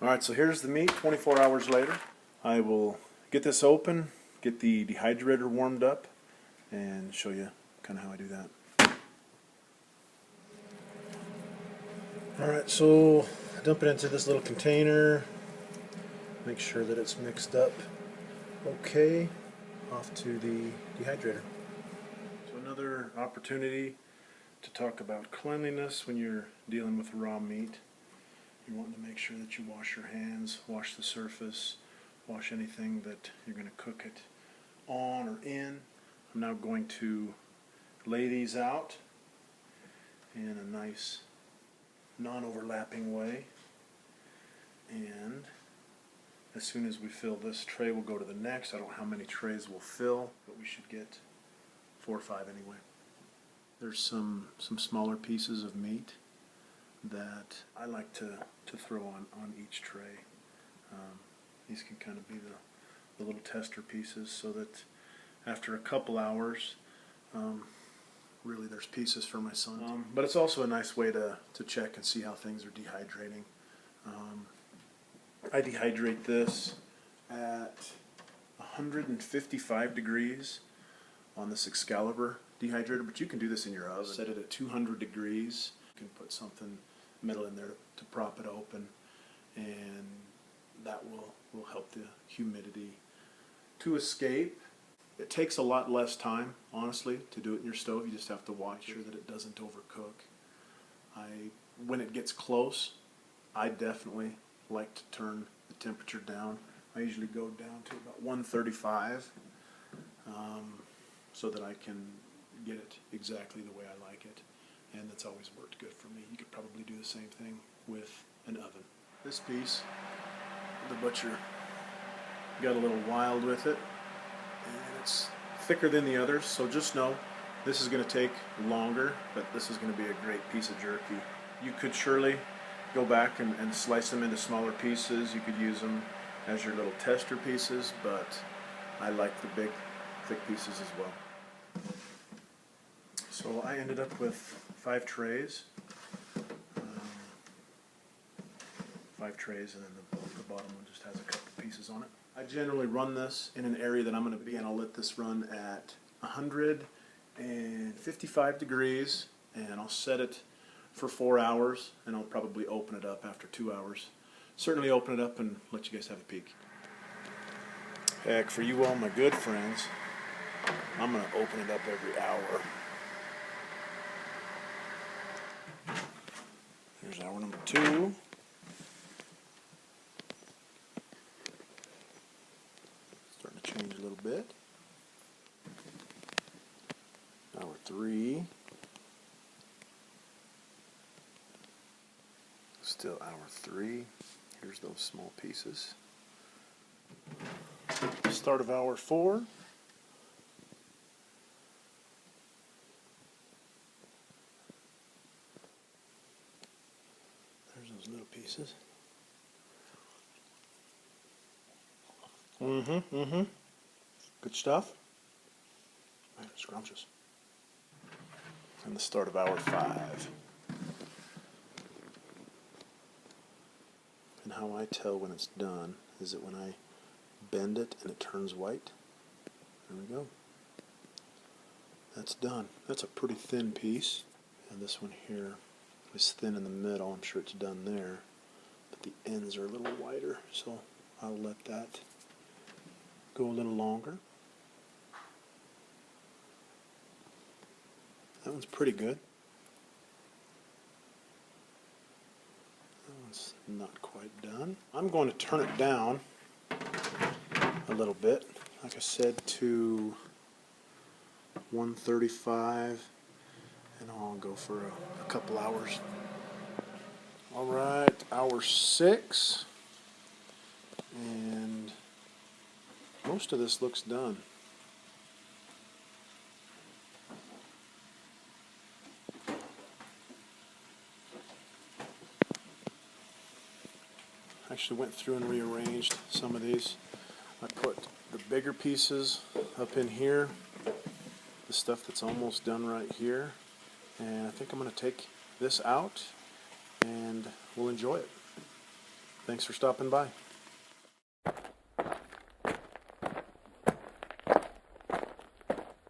Alright, so here's the meat 24 hours later. I will get this open, get the dehydrator warmed up, and show you kind of how I do that. Alright, so dump it into this little container. Make sure that it's mixed up okay. Off to the dehydrator. So another opportunity to talk about cleanliness when you're dealing with raw meat. You want to make sure that you wash your hands, wash the surface, wash anything that you're going to cook it on or in. I'm now going to lay these out in a nice non-overlapping way, and as soon as we fill this tray, we'll go to the next. I don't know how many trays we'll fill, but we should get 4 or 5 anyway. There's some smaller pieces of meat that I like to throw on each tray. These can kind of be the little tester pieces, so that after a couple hours, really there's pieces for my son. But it's also a nice way to check and see how things are dehydrating. I dehydrate this at 155 degrees on this Excalibur dehydrator, but you can do this in your oven. Set it at 200 degrees. You can put something metal in there to prop it open, and that will help the humidity to escape. It takes a lot less time, honestly, to do it in your stove. You just have to watch sure that it doesn't overcook. When it gets close, I definitely like to turn the temperature down. I usually go down to about 135 so that I can get it exactly the way I like it, and that's always worked good for me. You could probably do the same thing with an oven. This piece, the butcher got a little wild with it, and it's thicker than the others, so just know this is going to take longer, but this is going to be a great piece of jerky. You could surely go back and slice them into smaller pieces. You could use them as your little tester pieces, but I like the big, thick pieces as well. So I ended up with 5 trays. 5 trays, and then the bottom one just has a couple pieces on it. I generally run this in an area that I'm going to be in. I'll let this run at 155 degrees, and I'll set it for 4 hours, and I'll probably open it up after 2 hours. Certainly open it up and let you guys have a peek. Heck, for you all my good friends, I'm going to open it up every hour. Here's hour number 2. Starting to change a little bit. Hour 3. Still hour 3. Here's those small pieces. Start of hour 4. There's those little pieces. Good stuff. Man, it's scrumptious. And the start of hour 5. And how I tell when it's done is that when I bend it and it turns white, there we go. That's done. That's a pretty thin piece. And this one here is thin in the middle. I'm sure it's done there. But the ends are a little wider, so I'll let that go a little longer. That one's pretty good. That one's not quite done. I'm going to turn it down a little bit, like I said, to 135, and I'll go for a couple hours. Alright, hour 6, and most of this looks done. I actually went through and rearranged some of these. I put the bigger pieces up in here, the stuff that's almost done right here, and I think I'm going to take this out and we'll enjoy it. Thanks for stopping by.